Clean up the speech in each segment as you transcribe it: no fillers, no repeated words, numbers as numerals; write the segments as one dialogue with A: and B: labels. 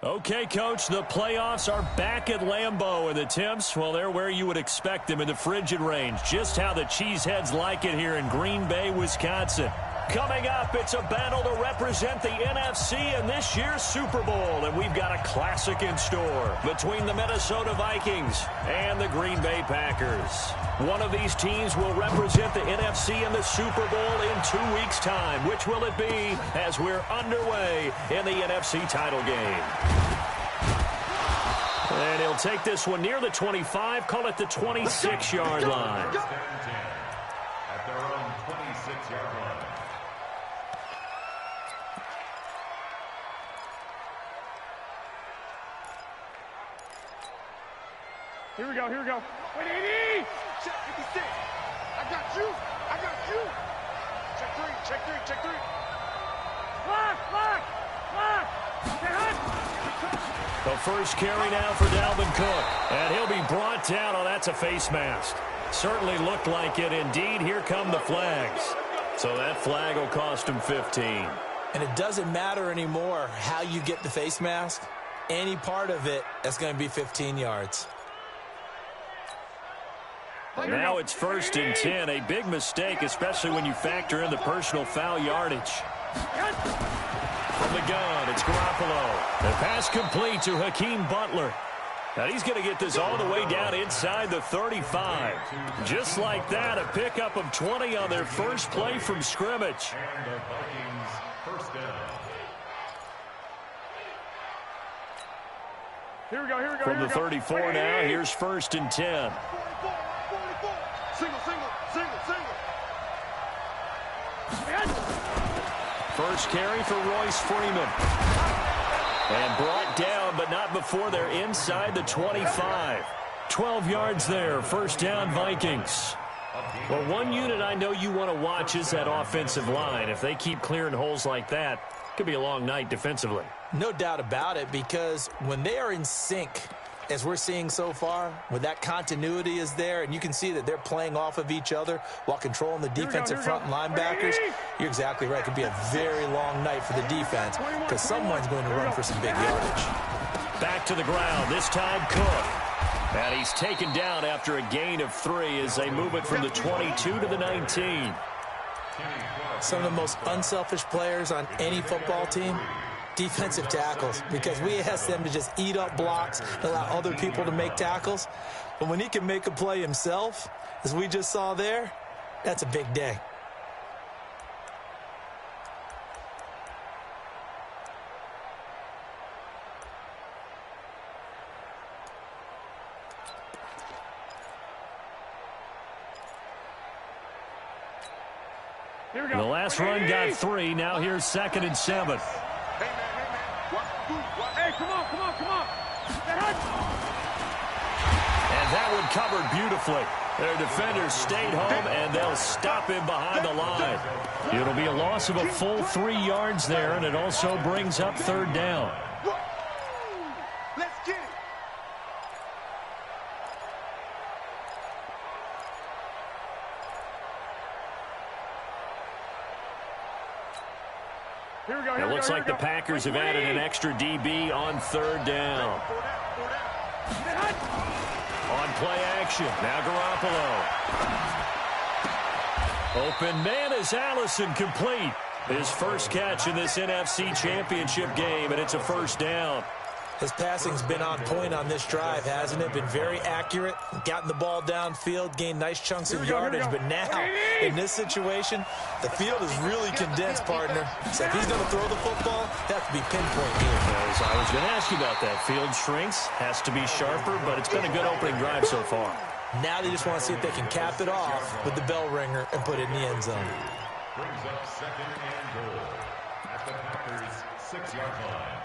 A: Okay, Coach, the playoffs are back at Lambeau, and the temps, well, they're where you would expect them in the frigid range. Just how the Cheeseheads like it here in Green Bay, Wisconsin. Coming up, it's a battle to represent the NFC in this year's Super Bowl, and we've got a classic in store between the Minnesota Vikings and the Green Bay Packers. One of these teams will represent the NFC in the Super Bowl in 2 weeks' time. Which will it be as we're underway in the NFC title game? And he'll take this one near the 25, call it the 26-yard line.
B: At their own 26-yard line.
C: Here we go, here we go. Wait, 80! Check 56. I got you. I got you. Check three, check three, check three. Lock, lock, lock.
A: The first carry now for Dalvin Cook. And he'll be brought down. Oh, that's a face mask. Certainly looked like it. Indeed, here come the flags. So that flag will cost him 15.
D: And it doesn't matter anymore how you get the face mask. Any part of it, that's going to be 15 yards.
A: Now it's 1st and 10. A big mistake, especially when you factor in the personal foul yardage. From the gun, it's Garoppolo. The pass complete to Hakeem Butler. Now he's going to get this all the way down inside the 35. Just like that, a pickup of 20 on their first play from scrimmage.
B: And the Vikings first down.
C: Here we go, here we go.
A: From the 34 now, here's 1st and 10.
C: 44, 44. Single, single, single, single.
A: First carry for Royce Freeman. And brought down, but not before they're inside the 25. 12 yards there, first down Vikings. Well, one unit I know you want to watch is that offensive line. If they keep clearing holes like that, it could be a long night defensively.
D: No doubt about it, because when they are in sync, as we're seeing so far, when that continuity is there, and you can see that they're playing off of each other while controlling the defensive front and linebackers, you're exactly right. It could be a very long night for the defense because someone's going to run for some big yardage.
A: Back to the ground, this time Cook. And he's taken down after a gain of 3 as they move it from the 22 to the 19.
D: Some of the most unselfish players on any football team, defensive tackles, because we ask them to just eat up blocks and allow other people to make tackles. But when he can make a play himself, as we just saw there, that's a big day.
C: Here we go.
A: The last run got 3. Now here's 2nd and 7.
C: Hey, man. Hey, come on, come on, come on.
A: And that one covered beautifully. Their defenders stayed home, and they'll stop him behind the line. It'll be a loss of a full 3 yards there, and it also brings up 3rd down.
C: Let's get it. Here we go.
A: It looks like the Packers have added an extra DB on 3rd down. On play action, now Garoppolo. Open man is Allison, complete. His first catch in this NFC Championship game, and it's a 1st down.
D: His passing's been on point on this drive, hasn't it? Been very accurate, gotten the ball downfield, gained nice chunks of yardage. But now, in this situation, the field is really condensed, partner. So if he's going to throw the football, that could be pinpoint here.
A: I was going to ask you about that. Field shrinks, has to be sharper, but it's been a good opening drive so far.
D: Now they just want to see if they can cap it off with the bell ringer and put it in the end zone.
B: Brings up 2nd and goal at the Packers' 6-yard line.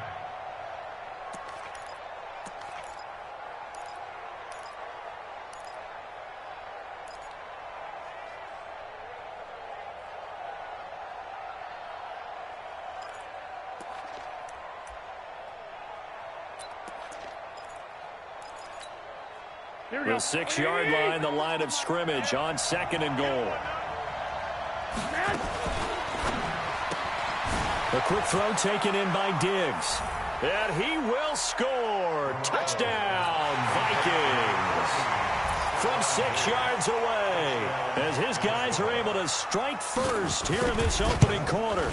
A: The 6-yard line, the line of scrimmage on 2nd and goal. The quick throw taken in by Diggs. And he will score. Touchdown, Vikings. From 6 yards away, as his guys are able to strike first here in this opening quarter.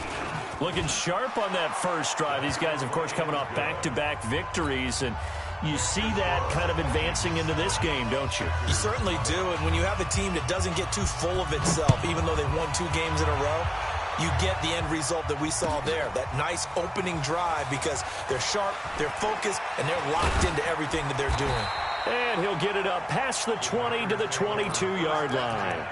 A: Looking sharp on that first drive. These guys, of course, coming off back-to-back victories, and you see that kind of advancing into this game, don't you?
D: You certainly do, and when you have a team that doesn't get too full of itself, even though they won 2 games in a row, you get the end result that we saw there, that nice opening drive, because they're sharp, they're focused, and they're locked into everything that they're doing.
A: And he'll get it up past the 20 to the 22-yard line.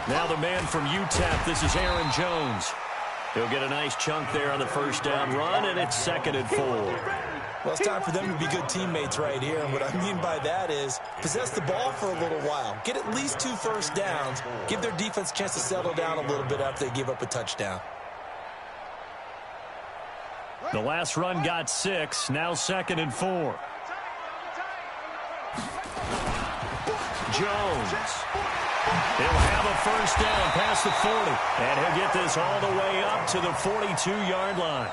A: Now the man from UTEP, this is Aaron Jones. He'll get a nice chunk there on the first down run, and it's 2nd and 4.
D: Well, it's time for them to be good teammates right here, and what I mean by that is possess the ball for a little while, get at least 2 first downs, give their defense a chance to settle down a little bit after they give up a touchdown.
A: The last run got 6, now 2nd and 4. Jones. He'll have a first down past the 40, and he'll get this all the way up to the 42-yard line.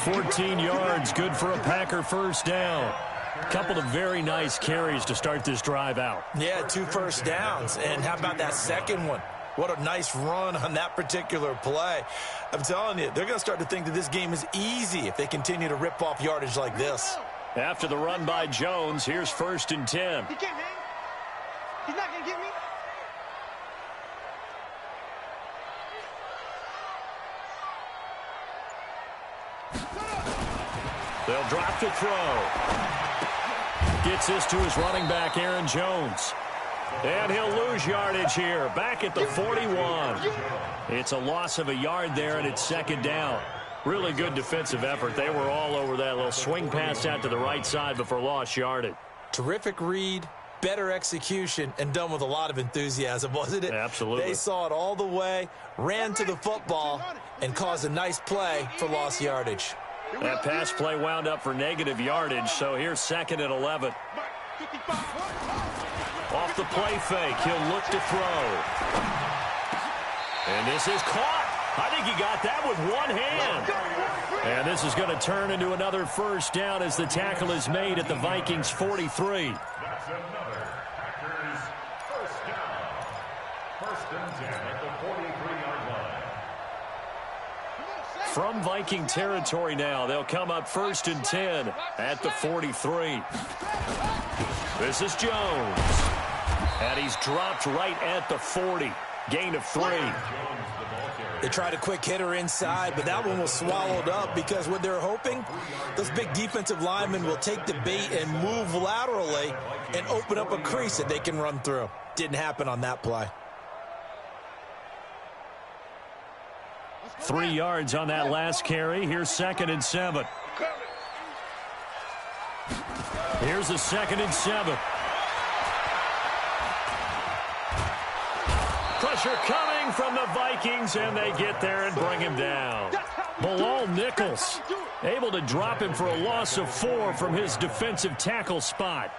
A: 14 yards, good for a Packer first down. Couple of very nice carries to start this drive out.
D: Yeah, 2 first downs, and how about that second one? What a nice run on that particular play. I'm telling you, they're going to start to think that this game is easy if they continue to rip off yardage like this.
A: After the run by Jones, here's 1st and 10.
C: He can't hang. He's not going to get me.
A: They'll drop to throw. Gets this to his running back, Aaron Jones. And he'll lose yardage here, back at the 41. It's a loss of a yard there, and it's 2nd down. Really good defensive effort. They were all over that little swing pass out to the right side before lost yardage.
D: Terrific read, better execution, and done with a lot of enthusiasm, wasn't it?
A: Absolutely.
D: They saw it all the way, ran to the football, and caused a nice play for lost yardage.
A: That pass play wound up for negative yardage, so here's 2nd and 11. Off the play fake, he'll look to throw. And this is caught. I think he got that with one hand. And this is going to turn into another first down as the tackle is made at the Vikings 43.
B: That's another Packers first down. 1st and 10 at the 43-yard line.
A: From Viking territory now, they'll come up 1st and 10 at the 43. This is Jones. And he's dropped right at the 40. Gain of 3.
D: They tried a quick hitter inside, but that one was swallowed up because what they're hoping, those big defensive linemen will take the bait and move laterally and open up a crease that they can run through. Didn't happen on that play.
A: 3 yards on that last carry. Here's 2nd and 7. Here's a 2nd and 7. Pressure coming from the Vikings, and they get there and bring him down. Bilal Nichols able to drop him for a loss of 4 from his defensive tackle spot.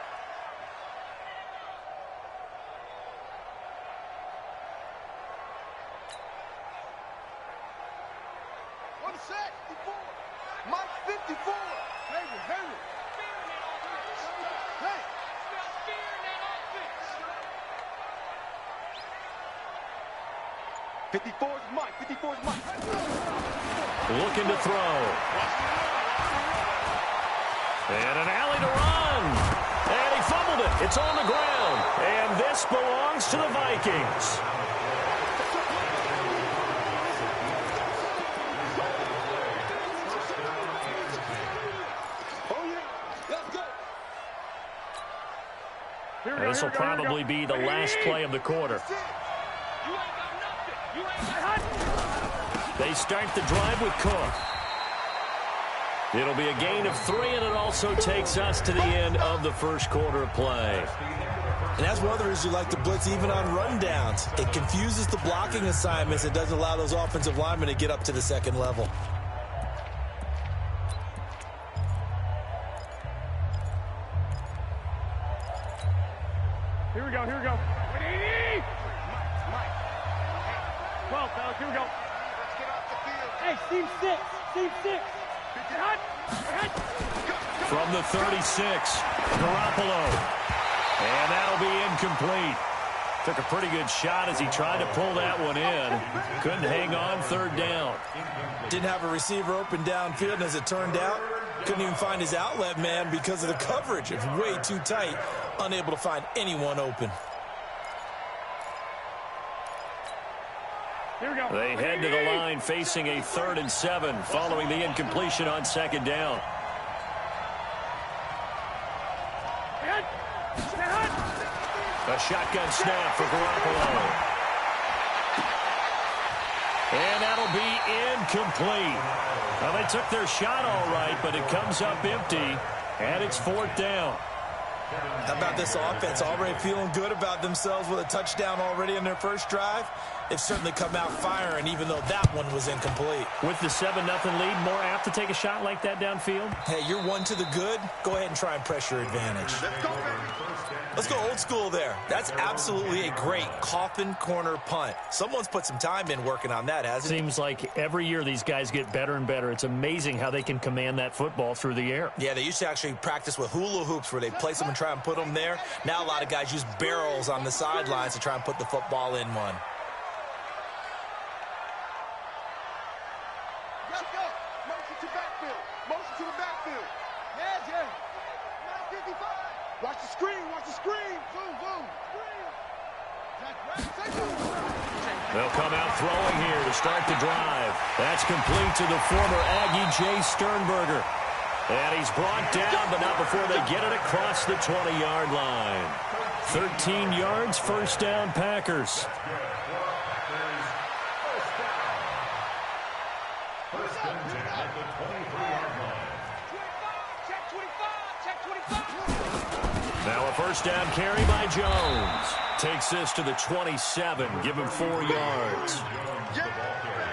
A: Looking to throw. And an alley to run. And he fumbled it. It's on the ground. And this belongs to the Vikings. This will probably be the last play of the quarter. They start the drive with Cook. It'll be a gain of 3, and it also takes us to the end of the first quarter of play.
D: And that's one of the reasons you like to blitz even on rundowns. It confuses the blocking assignments. It doesn't allow those offensive linemen to get up to the second level.
C: Here we go, here we go. 180! Mike. 12, fellas, here we go. Let's get off the field. Hey, Steve 6. Steve 6.
A: From the 36, Garoppolo. And that'll be incomplete. Took a pretty good shot as he tried to pull that one in. Couldn't hang on, third down.
D: Didn't have a receiver open downfield, and as it turned out, couldn't even find his outlet man because of the coverage. It's way too tight, unable to find anyone open.
C: Here we go.
A: They head to the line facing a 3rd and 7 following the incompletion on 2nd down. A shotgun snap for Garoppolo. And that'll be incomplete. Well, they took their shot all right, but it comes up empty, and it's 4th down.
D: How about this offense already feeling good about themselves with a touchdown already in their first drive? They've certainly come out firing, even though that one was incomplete.
A: With the 7-0 lead, more apt to take a shot like that downfield?
D: Hey, you're one to the good. Go ahead and try and press your advantage. Let's go old school there. That's absolutely a great coffin corner punt. Someone's put some time in working on that, hasn't it?
A: Seems like every year these guys get better and better. It's amazing how they can command that football through the air.
D: Yeah, they used to actually practice with hula hoops where they place them and try and put them there. Now a lot of guys use barrels on the sidelines to try and put the football in one.
C: Let's go. Motion to backfield. Motion to the backfield. Yeah. 955. Watch the screen. Watch the screen. Boom.
A: They'll come out throwing here to start the drive. That's complete to the former Aggie Jay Sternberger. And he's brought down, but not before they get it across the 20-yard line. 13 yards, first down, Packers. Now a first down carry by Jones. Takes this to the 27, give him 4 yards.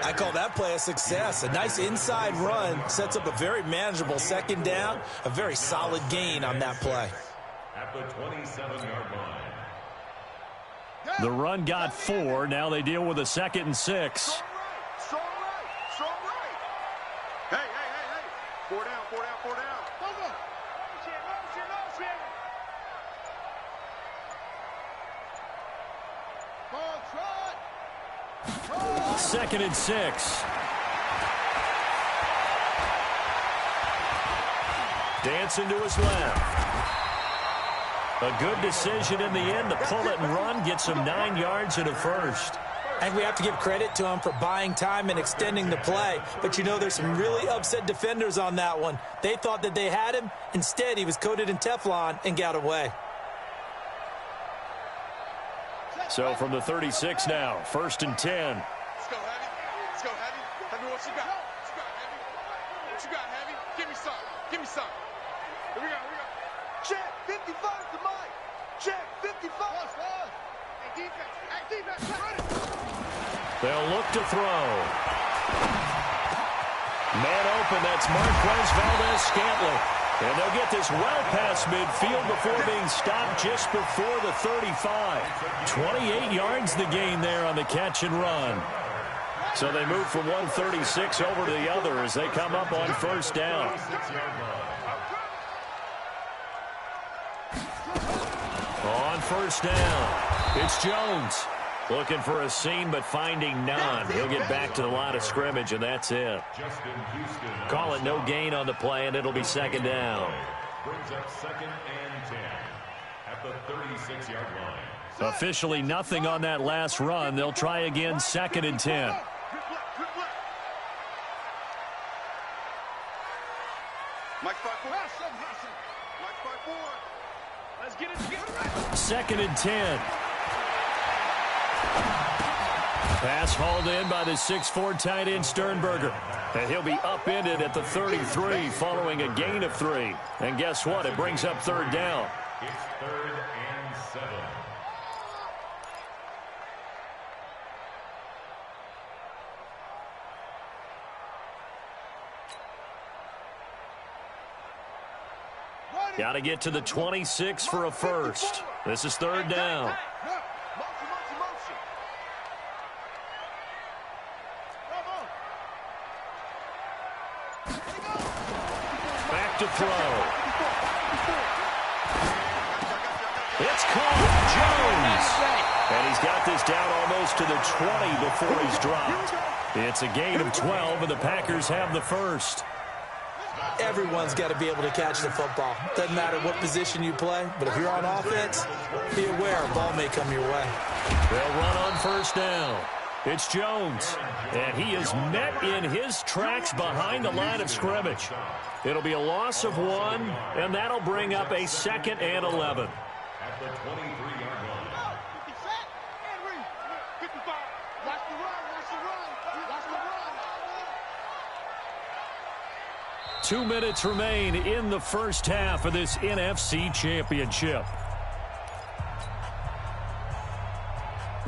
D: I call that play a success. A nice inside run sets up a very manageable second down. A very solid gain on that play.
B: At the 27-yard line.
A: The run got 4. Now they deal with a 2nd and 6.
C: Strong right. Hey. 4 down. Motion.
A: 2nd and 6. Dancing to his left. A good decision in the end to pull it and run, get some 9 yards and a first.
D: I think we have to give credit to him for buying time and extending the play. But, you know, there's some really upset defenders on that one. They thought that they had him. Instead, he was coated in Teflon and got away.
A: So from the 36 now, 1st and 10.
C: Let's go, Heavy. Heavy, what you got? What you got, Heavy? Give me some. Here we go. Check 55 to Mike. Check 55. Hey, defense.
A: They'll look to throw. Man open, that's Marquez Valdes-Scantling. And they'll get this well past midfield before being stopped just before the 35. 28 yards the gain there on the catch and run. So they move from 136 over to the other as they come up on first down. On first down, it's Jones. Looking for a seam, but finding none. He'll get back to the line of scrimmage, and that's it. Call it no gain on the play, and it'll be 2nd down.
B: Brings up 2nd and 10 at the 36-yard line.
A: Officially nothing on that last run. They'll try again, 2nd and 10.
C: Mike 5-4. Let's get it together.
A: 2nd and 10. Pass hauled in by the 6'4" tight end Sternberger. And he'll be upended at the 33 following a gain of 3. And guess what? It brings up third down.
B: It's 3rd and 7.
A: Got to get to the 26 for a first. This is third down. Back to throw. It's caught. Jones. And he's got this down almost to the 20 before he's dropped. It's a gain of 12, and the Packers have the first.
D: Everyone's got to be able to catch the football. Doesn't matter what position you play, but if you're on offense, be aware a ball may come your way.
A: They'll run on first down. It's Jones, and he is met in his tracks behind the line of scrimmage. It'll be a loss of 1, and that'll bring up a 2nd and 11.
B: At the 23-yard line.
A: 2 minutes remain in the first half of this NFC Championship.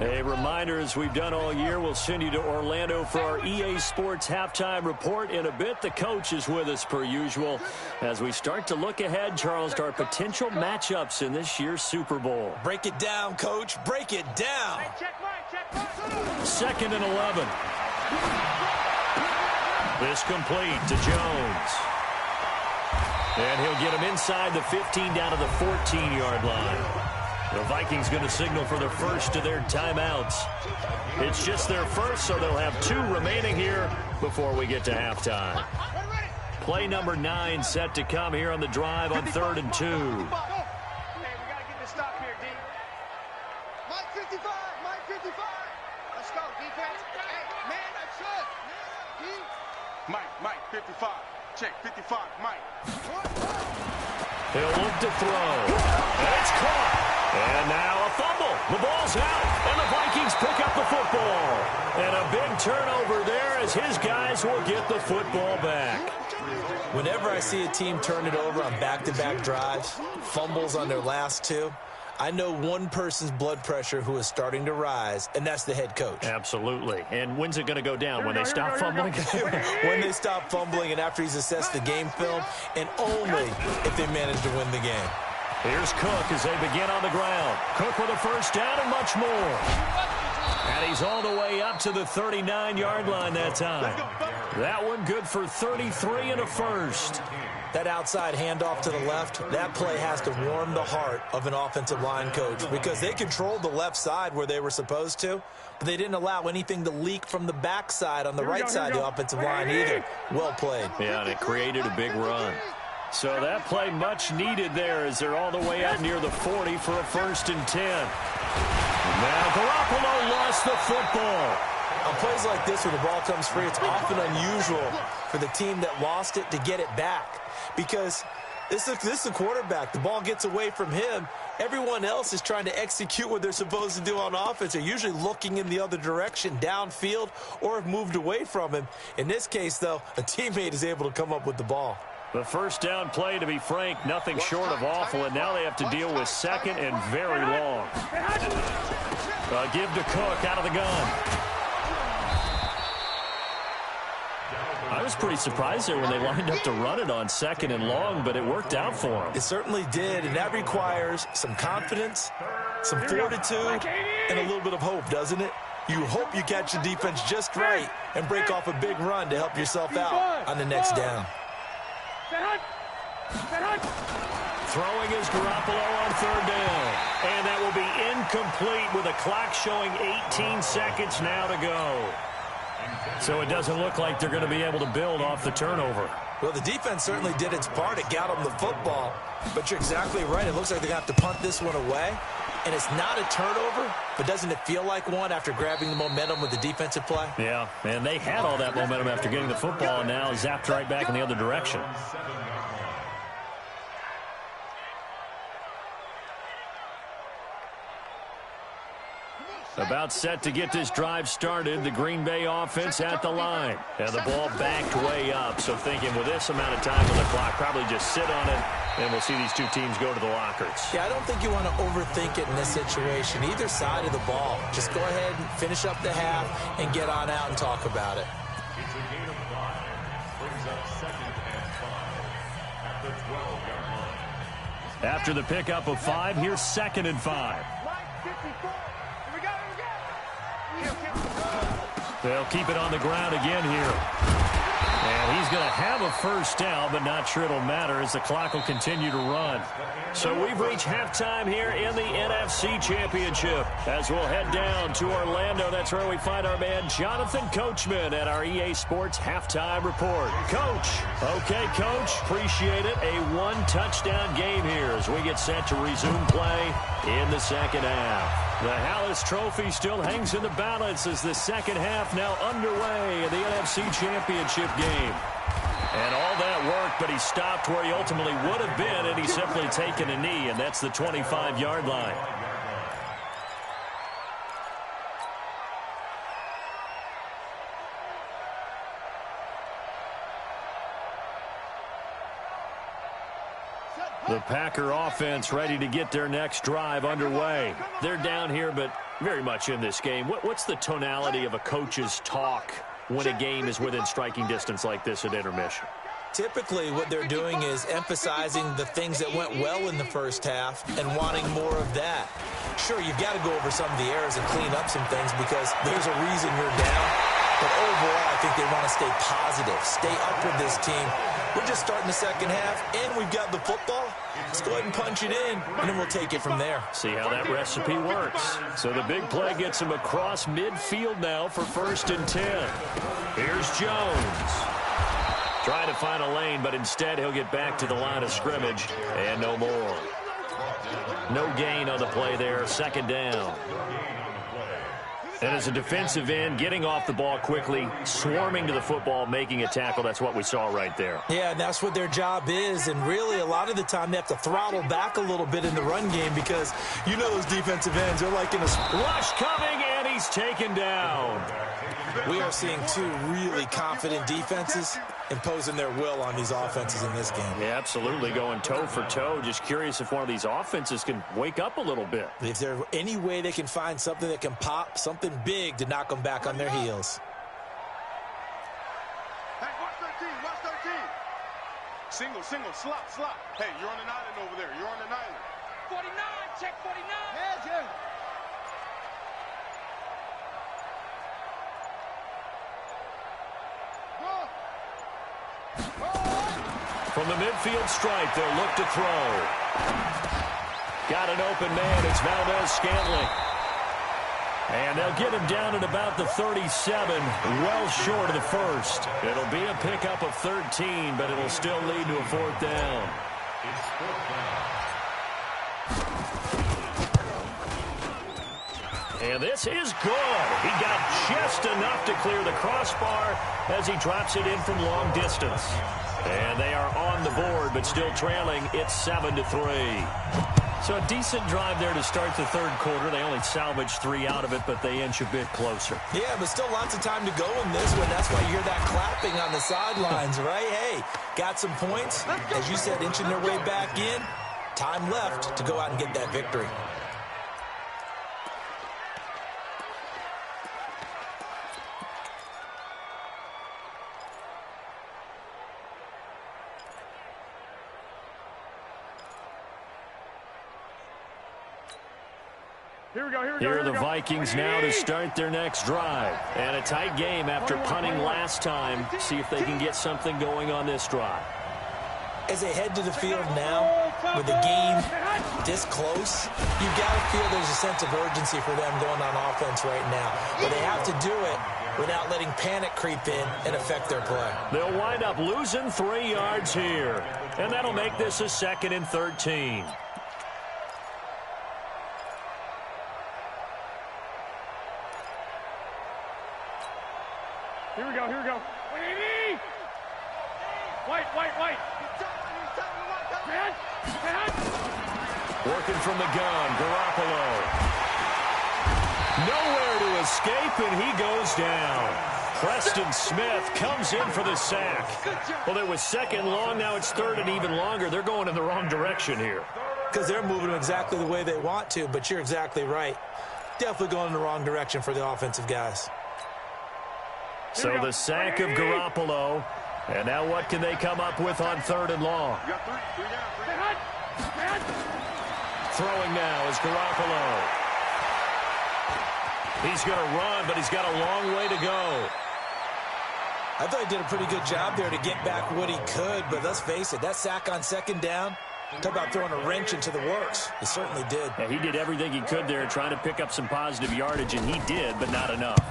A: A reminder, as we've done all year, we'll send you to Orlando for our EA Sports halftime report in a bit. The coach is with us per usual as we start to look ahead, Charles, to our potential matchups in this year's Super Bowl.
D: Break it down, Coach. Break it down.
A: 2nd and 11. This complete to Jones. And he'll get him inside the 15 down to the 14-yard line. The Vikings going to signal for the first of their timeouts. It's just their first, so they'll have 2 remaining here before we get to halftime. Play number 9 set to come here on the drive on 3rd and 2.
C: Hey, we got to get this stop here, D. Mike 55, Mike 55. Let's go, defense. Hey, man, that's it. D. Mike 55. Check, 55, Mike.
A: He'll look to throw. And it's caught. And now a fumble. The ball's out. And the Vikings pick up the football. And a big turnover there as his guys will get the football back.
D: Whenever I see a team turn it over on back-to-back drives, fumbles on their last 2, I know one person's blood pressure who is starting to rise, and that's the head coach.
A: Absolutely. And when's it going to go down? When they stop fumbling?
D: When they stop fumbling and after he's assessed the game film, and only if they manage to win the game.
A: Here's Cook as they begin on the ground. Cook with a first down and much more. And he's all the way up to the 39-yard line that time. That one good for 33 and a first.
D: That outside handoff to the left, that play has to warm the heart of an offensive line coach because they controlled the left side where they were supposed to, but they didn't allow anything to leak from the backside on the right side of the offensive line either. Well played.
A: Yeah, and it created a big run. So that play much needed there as they're all the way out near the 40 for a 1st and 10. Now Garoppolo lost the football.
D: On plays like this where the ball comes free, it's often unusual for the team that lost it to get it back because this is the quarterback. The ball gets away from him. Everyone else is trying to execute what they're supposed to do on offense. They're usually looking in the other direction, downfield, or have moved away from him. In this case, though, a teammate is able to come up with the ball.
A: The first down play, to be frank, nothing short of awful, and now they have to deal with 2nd and very long. Give to Cook out of the gun. I was pretty surprised there when they lined up to run it on 2nd and long, but it worked out for them.
D: It certainly did, and that requires some confidence, some fortitude, and a little bit of hope, doesn't it? You hope you catch the defense just right and break off a big run to help yourself out on the next down.
A: Throwing is Garoppolo on 3rd down. And that will be incomplete with a clock showing 18 seconds now to go. So it doesn't look like they're going to be able to build off the turnover.
D: Well, the defense certainly did its part. It got them the football. But you're exactly right. It looks like they're going to have to punt this one away. And it's not a turnover, but doesn't it feel like one after grabbing the momentum with the defensive play?
A: Yeah, and they had all that momentum after getting the football, and now zapped right back in the other direction. About set to get this drive started, the Green Bay offense at the line. And the ball backed way up, so thinking with this amount of time on the clock, probably just sit on it, and we'll see these two teams go to the lockers.
D: Yeah, I don't think you want to overthink it in this situation. Either side of the ball. Just go ahead and finish up the half and get on out and talk about it.
B: It's a gain of 5. Brings up 2nd and 5 at the 12-yard line.
A: After the pickup of 5, here's 2nd and 5. They'll keep it on the ground again here. And he's going to have a first down, but not sure it'll matter as the clock will continue to run. So we've reached halftime here in the NFC Championship. As we'll head down to Orlando, that's where we find our man Jonathan Coachman at our EA Sports Halftime Report. Coach. Okay, Coach. Appreciate it. A one-touchdown game here as we get set to resume play in the second half. The Hallis Trophy still hangs in the balance as the second half now underway in the NFC Championship game. And all that work, but he stopped where he ultimately would have been, and he's simply taken a knee, and that's the 25-yard line. The Packer offense ready to get their next drive underway. They're down here, but very much in this game. What's the tonality of a coach's talk when a game is within striking distance like this at intermission?
D: Typically, what they're doing is emphasizing the things that went well in the first half and wanting more of that. Sure, you've got to go over some of the errors and clean up some things because there's a reason you're down. But overall, I think they want to stay positive, stay up with this team. We're just starting the second half, and we've got the football. Let's go ahead and punch it in, and then we'll take it from there.
A: See how that recipe works. So the big play gets him across midfield now for 1st and 10. Here's Jones. Trying to find a lane, but instead he'll get back to the line of scrimmage, and no more. No gain on the play there, 2nd down. And as a defensive end, getting off the ball quickly, swarming to the football, making a tackle, that's what we saw right there.
D: Yeah, and that's what their job is. And really, a lot of the time, they have to throttle back a little bit in the run game because you know those defensive ends, they're like in a
A: rush coming, and he's taken down.
D: We are seeing two really confident defenses imposing their will on these offenses in this game.
A: Yeah, absolutely, going toe for toe. Just curious if one of these offenses can wake up a little bit.
D: If there's any way they can find something that can pop, something big to knock them back on their heels.
C: Hey, watch 13, watch 13. Single, slop. Hey, you're on an island over there. You're on an island.
E: 49, check 49.
C: Yeah, Jim.
A: From the midfield stripe, they'll look to throw. Got an open man. It's Valdez-Scantling. And they'll get him down at about the 37, well short of the first. It'll be a pickup of 13, but it'll still lead to a 4th down.
B: It's 4th down.
A: And this is good. He got just enough to clear the crossbar as he drops it in from long distance. And they are on the board, but still trailing. It's 7-3. So a decent drive there to start the third quarter. They only salvaged 3 out of it, but they inch a bit closer.
D: Yeah, but still lots of time to go in this one. That's why you hear that clapping on the sidelines, right? Hey, got some points. As you said, inching their way back in. Time left to go out and get that victory.
A: Here are the Vikings now to start their next drive. And a tight game after punting last time. See if they can get something going on this drive.
D: As they head to the field now, with the game this close, you've got to feel there's a sense of urgency for them going on offense right now. But they have to do it without letting panic creep in and affect their play.
A: They'll wind up losing 3 yards here. And that'll make this a 2nd and 13.
E: Here we go. White. Man.
A: Working from the gun, Garoppolo. Nowhere to escape, and he goes down. Preston Smith comes in for the sack. Well, it was second long. Now it's third and even longer. They're going in the wrong direction here.
D: Because they're moving exactly the way they want to, but you're exactly right. Definitely going in the wrong direction for the offensive guys.
A: So the sack of Garoppolo. And now what can they come up with on third and long? Throwing now is Garoppolo. He's going to run, but he's got a long way to go.
D: I thought he did a pretty good job there to get back what he could, but let's face it, that sack on second down, talk about throwing a wrench into the works. He certainly did.
A: Yeah, he did everything he could there trying to pick up some positive yardage, and he did, but not enough.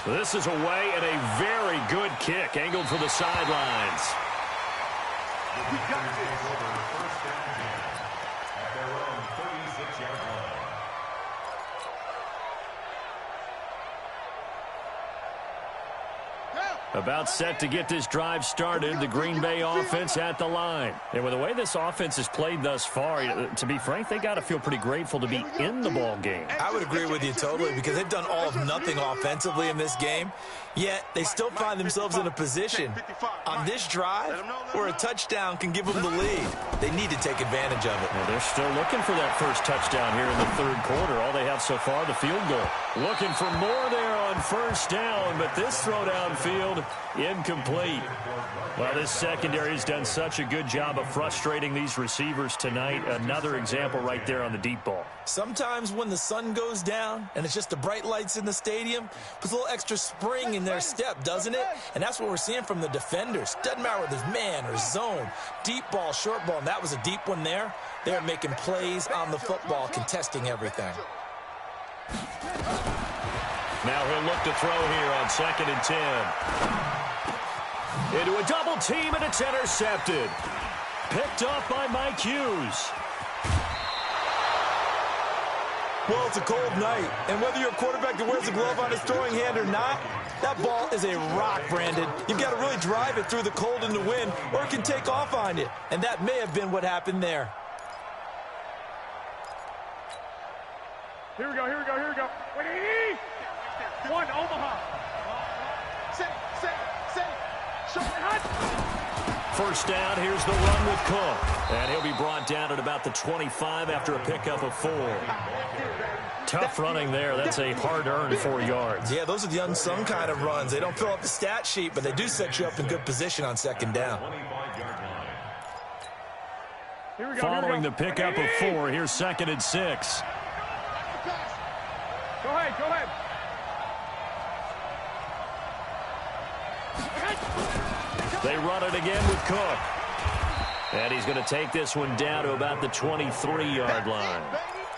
A: This is away and a very good kick angled for the sidelines. About set to get this drive started, the Green Bay offense at the line. And with the way this offense has played thus far, to be frank, they got to feel pretty grateful to be in the ball game.
D: I would agree with you totally because they've done all of nothing offensively in this game, yet they still find themselves in a position on this drive where a touchdown can give them the lead. They need to take advantage of it.
A: Well, they're still looking for that first touchdown here in the third quarter. All they have so far, the field goal. Looking for more there on first down, but this throw downfield, incomplete. Well, this secondary has done such a good job of frustrating these receivers tonight. Another example right there on the deep ball.
D: Sometimes when the sun goes down and it's just the bright lights in the stadium, puts a little extra spring in their step, doesn't it? And that's what we're seeing from the defenders. Doesn't matter whether it's man or zone, deep ball, short ball, and that was a deep one there. They're making plays on the football, contesting everything.
A: Now he'll look to throw here on 2nd and 10. Into a double team, and it's intercepted. Picked off by Mike Hughes.
D: Well, it's a cold night, and whether you're a quarterback that wears a glove on his throwing hand or not, that ball is a rock, Brandon. You've got to really drive it through the cold and the wind, or it can take off on you. And that may have been what happened there.
E: Here we go, here we go, here we go. Wait, one, Omaha.
A: First down, here's the run with Cook. And he'll be brought down at about the 25 after a pickup of 4. Tough running there. That's a hard-earned 4 yards.
D: Yeah, those are the unsung kind of runs. They don't fill up the stat sheet, but they do set you up in good position on second down.
A: Following the pickup of 4, here's 2nd and 6.
E: Go ahead, go ahead.
A: They run it again with Cook. And he's going to take this one down to about the 23-yard line.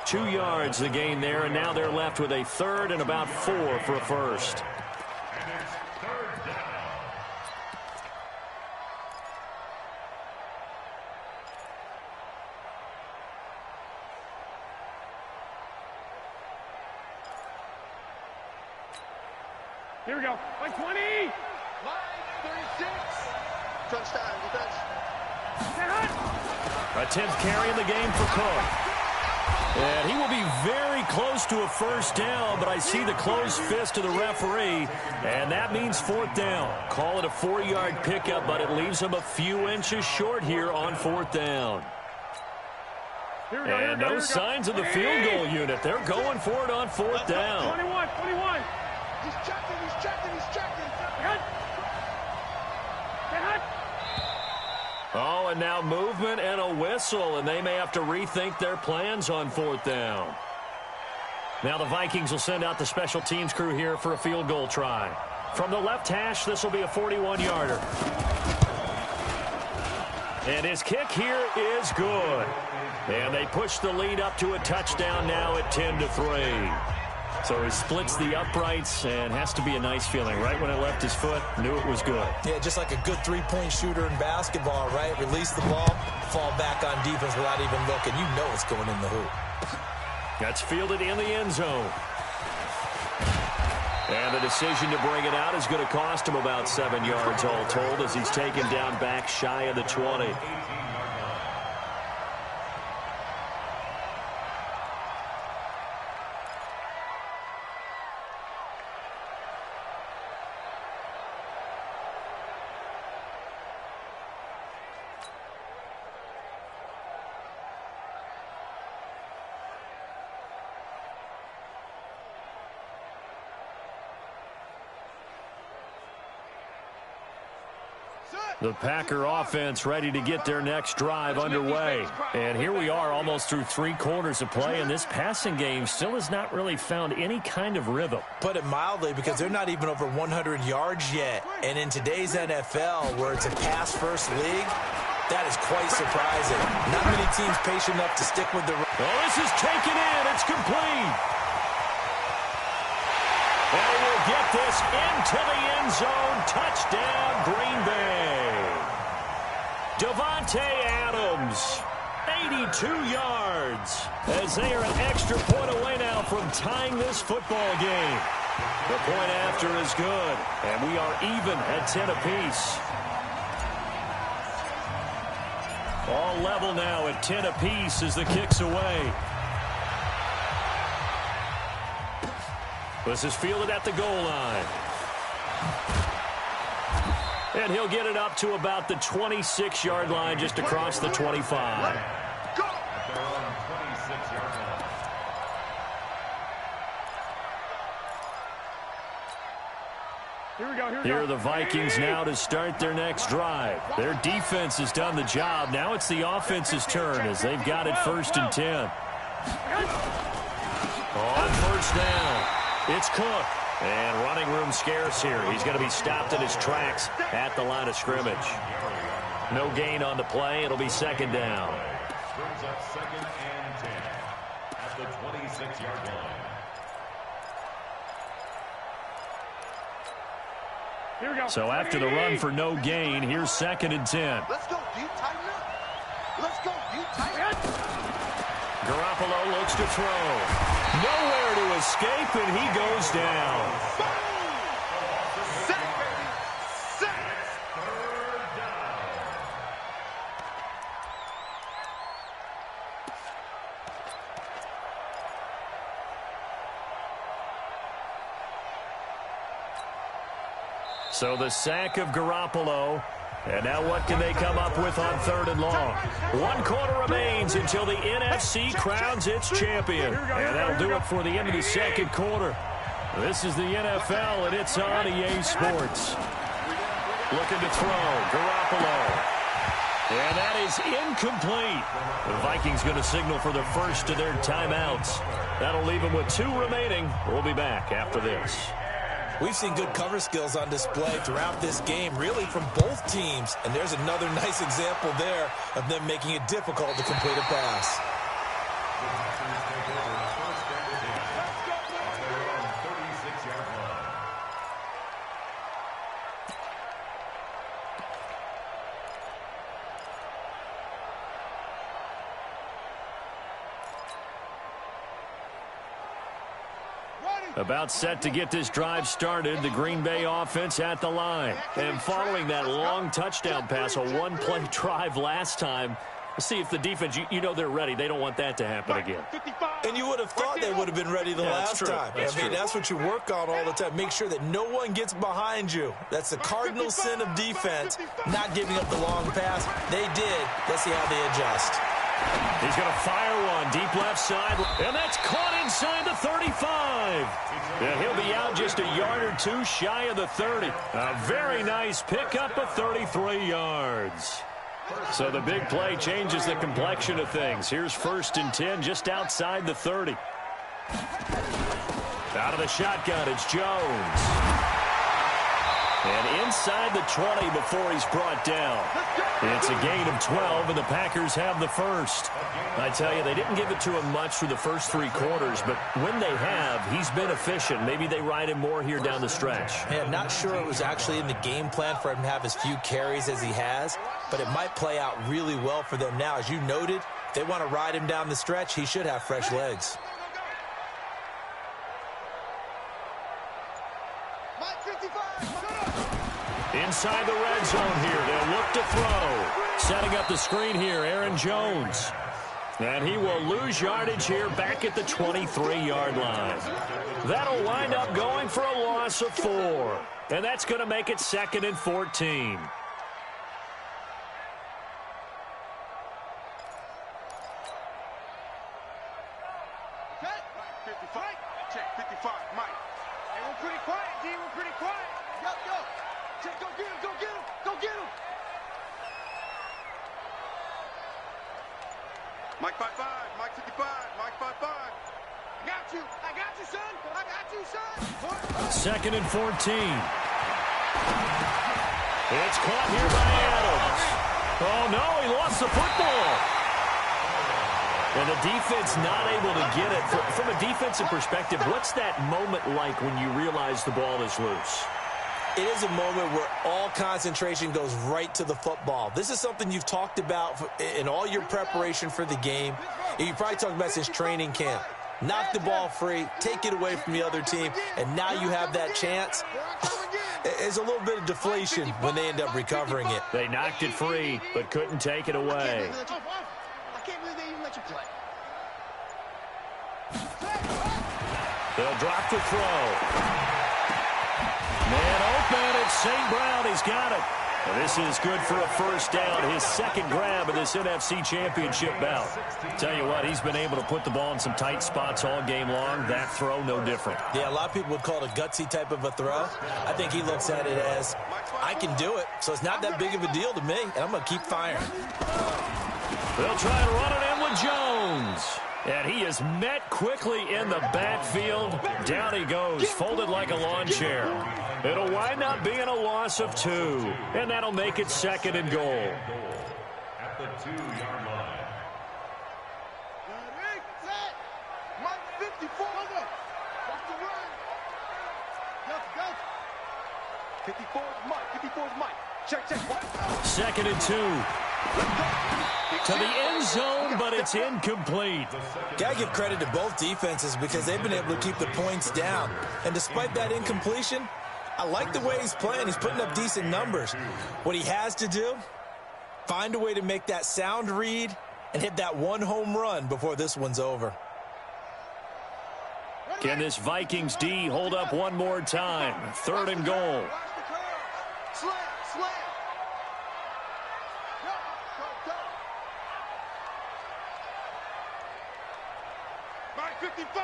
A: 2 yards the gain there, and now they're left with a third and about 4 for a first.
E: Here we go. Line 20.
C: Line 36. Touchdown, defense.
A: A 10th carry in the game for Cook. And he will be very close to a first down, but I see the closed fist of the referee, and that means 4th down. Call it a 4-yard pickup, but it leaves him a few inches short here on 4th down. And no signs of the field goal unit. They're going for it on 4th down.
E: 21.
C: He's checking.
A: Oh, and now movement and a whistle, and they may have to rethink their plans on 4th down. Now the Vikings will send out the special teams crew here for a field goal try. From the left hash, this will be a 41-yarder. And his kick here is good. And they push the lead up to a touchdown now at 10-3. So he splits the uprights, and has to be a nice feeling. Right when it left his foot, knew it was good.
D: Yeah, just like a good three-point shooter in basketball, right? Release the ball, fall back on defense without even looking. You know it's going in the hoop.
A: That's fielded in the end zone. And the decision to bring it out is going to cost him about 7 yards all told, as he's taken down back shy of the 20. The Packer offense ready to get their next drive underway. And here we are almost through 3 quarters of play, and this passing game still has not really found any kind of rhythm.
D: Put it mildly, because they're not even over 100 yards yet. And in today's NFL, where it's a pass-first league, that is quite surprising. Not many teams patient enough to stick with the...
A: Oh, this is taken in. It's complete. And he will get this into the end zone. Touchdown, Green Bay. Davante Adams, 82 yards, as they are an extra point away now from tying this football game. The point after is good, and we are even at 10 apiece. All level now at 10 apiece as the kick's away. This is fielded at the goal line. And he'll get it up to about the 26-yard line, just across the 25. Here are the Vikings now to start their next drive. Their defense has done the job. Now it's the offense's turn as they've got it 1st and 10. On 1st down, it's Cook. And running room scarce here. He's going to be stopped in his tracks at the line of scrimmage. No gain on the play. It'll be 2nd down.
B: Brings up 2nd and 10 at the 26-yard line.
E: Here we go.
A: So after the run for no gain, here's 2nd and 10.
C: Let's go, you tighten up. Let's go, you tighten up.
A: Garoppolo looks to throw. Nowhere to escape, and he goes down. So the sack of Garoppolo. And now what can they come up with on 3rd and long? 1 quarter remains until the NFC crowns its champion. And that'll do it for the end of the 2nd quarter. This is the NFL, and it's on EA Sports. Looking to throw, Garoppolo. And that is incomplete. The Vikings going to signal for the first of their timeouts. That'll leave them with 2 remaining. We'll be back after this.
D: We've seen good cover skills on display throughout this game, really from both teams. And there's another nice example there of them making it difficult to complete a pass.
A: About set to get this drive started, the Green Bay offense at the line. And following that long touchdown pass, a 1-play drive last time, let's see if the defense, you know they're ready. They don't want that to happen again.
D: And you would have thought they would have been ready the last time. That's what you work on all the time. Make sure that no one gets behind you. That's the cardinal sin of defense, not giving up the long pass. They did. Let's see how they adjust.
A: He's going to fire one deep left side, and that's caught inside the 35. And he'll be out just a yard or 2 shy of the 30. A very nice pickup of 33 yards. So the big play changes the complexion of things. Here's 1st and 10 just outside the 30. Out of the shotgun, it's Jones. And inside the 20 before he's brought down. It's a gain of 12, and the Packers have the first. I tell you, they didn't give it to him much through the first 3 quarters, but when they have, he's been efficient. Maybe they ride him more here down the stretch.
D: Hey, I'm not sure it was actually in the game plan for him to have as few carries as he has, but it might play out really well for them now. As you noted, if they want to ride him down the stretch, he should have fresh legs.
A: Inside the red zone here. They'll look to throw. Setting up the screen here, Aaron Jones. And he will lose yardage here back at the 23-yard line. That'll wind up going for a loss of 4. And that's going to make it 2nd and 14.
C: Check 55, Mike. Hey, we're pretty quiet, D. We're pretty quiet. Yo. Check, go get him, go get him, go get him. Mike 5-5, Mike 55, Mike 5-5. I got you, son. I got you, son.
A: Second and 14. It's caught here by Adams. Oh, no, he lost the football. And the defense not able to get it. From a defensive perspective, what's that moment like when you realize the ball is loose?
D: It is a moment where all concentration goes right to the football. This is something you've talked about in all your preparation for the game. You probably talked about since training camp. Knock the ball free, take it away from the other team, and now you have that chance. There's a little bit of deflation when they end up recovering it.
A: They knocked it free, but couldn't take it away.
C: I can't believe they even let you play.
A: They'll drop the throw. Man open, it's St. Brown. He's got it. And this is good for a first down, his second grab of this NFC Championship bout. Tell you what, he's been able to put the ball in some tight spots all game long. That throw, no different.
D: Yeah, a lot of people would call it a gutsy type of a throw. I think he looks at it as, I can do it, so it's not that big of a deal to me, and I'm going to keep firing.
A: They'll try to run it in with Jones. And he is met quickly in the backfield. Down he goes, folded like a lawn chair. It'll wind up being a loss of 2. And that'll make it second and goal.
B: At the 2-yard line.
C: Set. Mike 54. Watch the run. Go. 54 is Mike. 54 is Mike. Check. What?
A: Second and 2. To the end zone, but it's incomplete.
D: Gotta give credit to both defenses because they've been able to keep the points down. And despite that incompletion, I like the way he's playing. He's putting up decent numbers. What he has to do, find a way to make that sound read and hit that one home run before this one's over.
A: Can this Vikings D hold up one more time? Third and goal.
C: Slam. Go. Mike 55.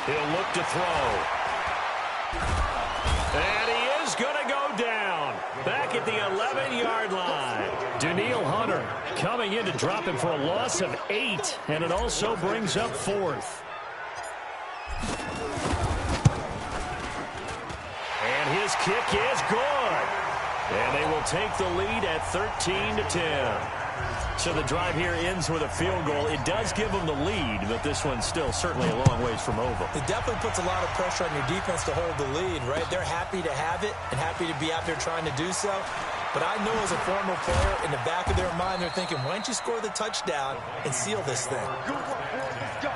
A: He'll look to throw. And he is going to go down. Back at the 11-yard line. Danielle Hunter coming in to drop him for a loss of 8. And it also brings up 4th. And his kick is good. And they will take the lead at 13-10. So the drive here ends with a field goal. It does give them the lead, but this one's still certainly a long ways from over.
D: It definitely puts a lot of pressure on your defense to hold the lead, right? They're happy to have it and happy to be out there trying to do so. But I know as a former player, in the back of their mind, they're thinking, why don't you score the touchdown and seal this thing?
C: Good work, boys. Let's go.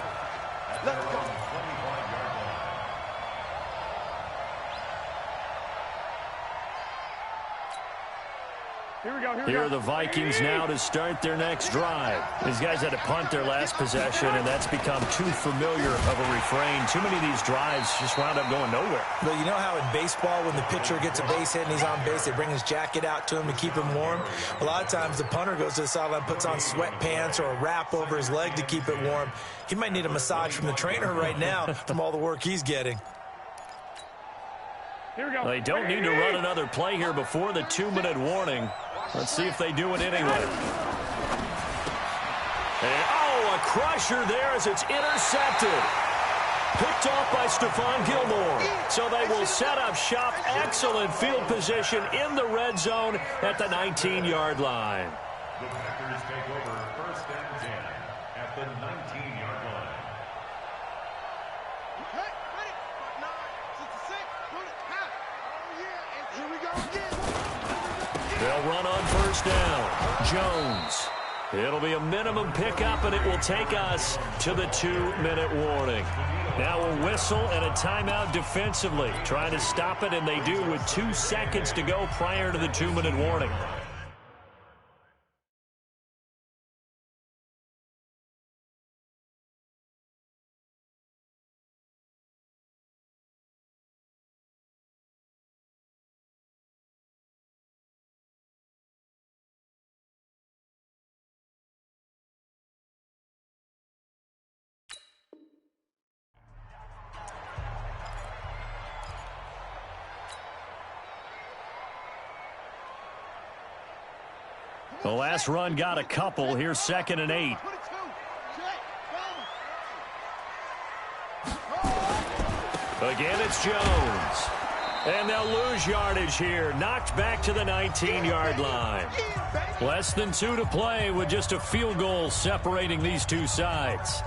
A: Here are the Vikings now to start their next drive. These guys had to punt their last possession, and that's become too familiar of a refrain. Too many of these drives just wound up going nowhere.
D: But you know how in baseball, when the pitcher gets a base hit and he's on base, they bring his jacket out to him to keep him warm? A lot of times the punter goes to the sideline, puts on sweatpants or a wrap over his leg to keep it warm. He might need a massage from the trainer right now from all the work he's getting.
E: Here we go.
A: They don't need to run another play here before the 2-minute warning. Let's see if they do it anyway. And, a crusher there as it's intercepted. Picked off by Stephon Gilmore. So they will set up shop. Excellent field position in the red zone at the 19-yard line.
B: The Packers take over 1st and 10 at the 19-yard line.
C: Okay, ready? 9, 66, put it, half. Oh, yeah, and here we go again.
A: They'll run on 1st down. Jones. It'll be a minimum pickup, and it will take us to the 2-minute warning. Now a whistle and a timeout defensively. Trying to stop it, and they do with 2 seconds to go prior to the 2-minute warning. The last run got a couple. Here's 2nd and 8. Again, it's Jones. And they'll lose yardage here. Knocked back to the 19-yard line. Less than 2 to play with just a field goal separating these two sides.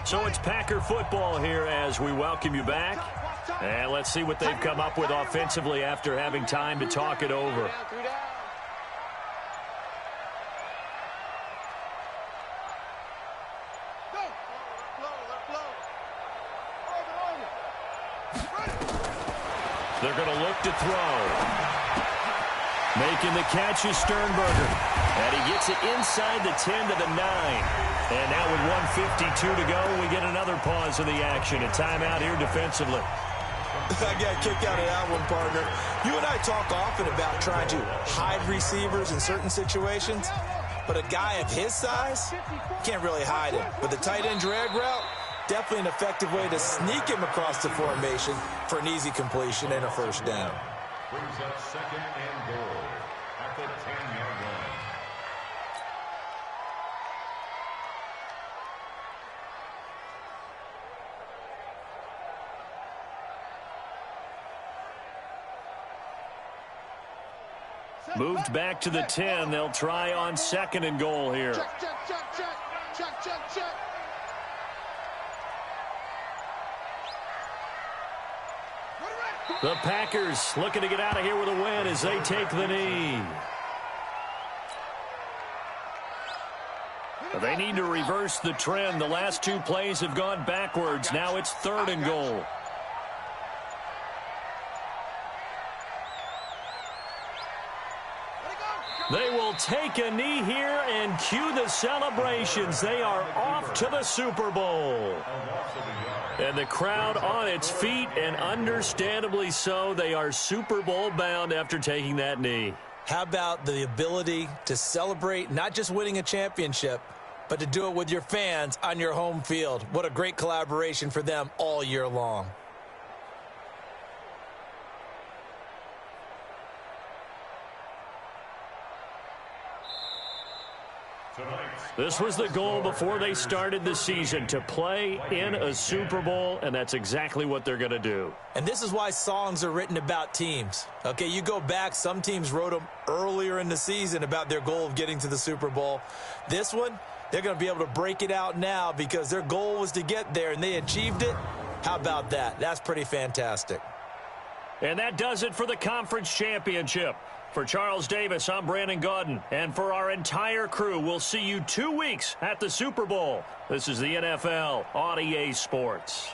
A: So it's Packer football here as we welcome you back. And let's see what they've come up with offensively after having time to talk it over. They're going to look to throw. Making the catch is Sternberger. And he gets it inside the 10 to the 9. And now with 1:52 to go, we get another pause of the action. A timeout here defensively.
D: I got kicked out of that one, partner. You and I talk often about trying to hide receivers in certain situations. But a guy of his size, can't really hide him. But the tight end drag route, definitely an effective way to sneak him across the formation for an easy completion and a first down.
B: Brings up 2nd and goal at the 10-yard line.
A: Moved back to the 10. They'll try on 2nd and goal here.
C: Check, check, check, check. Check, check, check.
A: The Packers looking to get out of here with a win as they take the knee. They need to reverse the trend. The last 2 plays have gone backwards. Now it's 3rd and goal. They will take a knee here and cue the celebrations. They are off to the Super Bowl. And the crowd on its feet, and understandably so. They are Super Bowl bound after taking that knee.
D: How about the ability to celebrate not just winning a championship, but to do it with your fans on your home field? What a great collaboration for them all year long.
A: This was the goal before they started the season, to play in a Super Bowl, and that's exactly what they're going to do.
D: And this is why songs are written about teams. Okay, you go back, some teams wrote them earlier in the season about their goal of getting to the Super Bowl. This one, they're going to be able to break it out now because their goal was to get there, and they achieved it. How about that? That's pretty fantastic.
A: And that does it for the conference championship. For Charles Davis, I'm Brandon Gaudin. And for our entire crew, we'll see you 2 weeks at the Super Bowl. This is the NFL on EA Sports.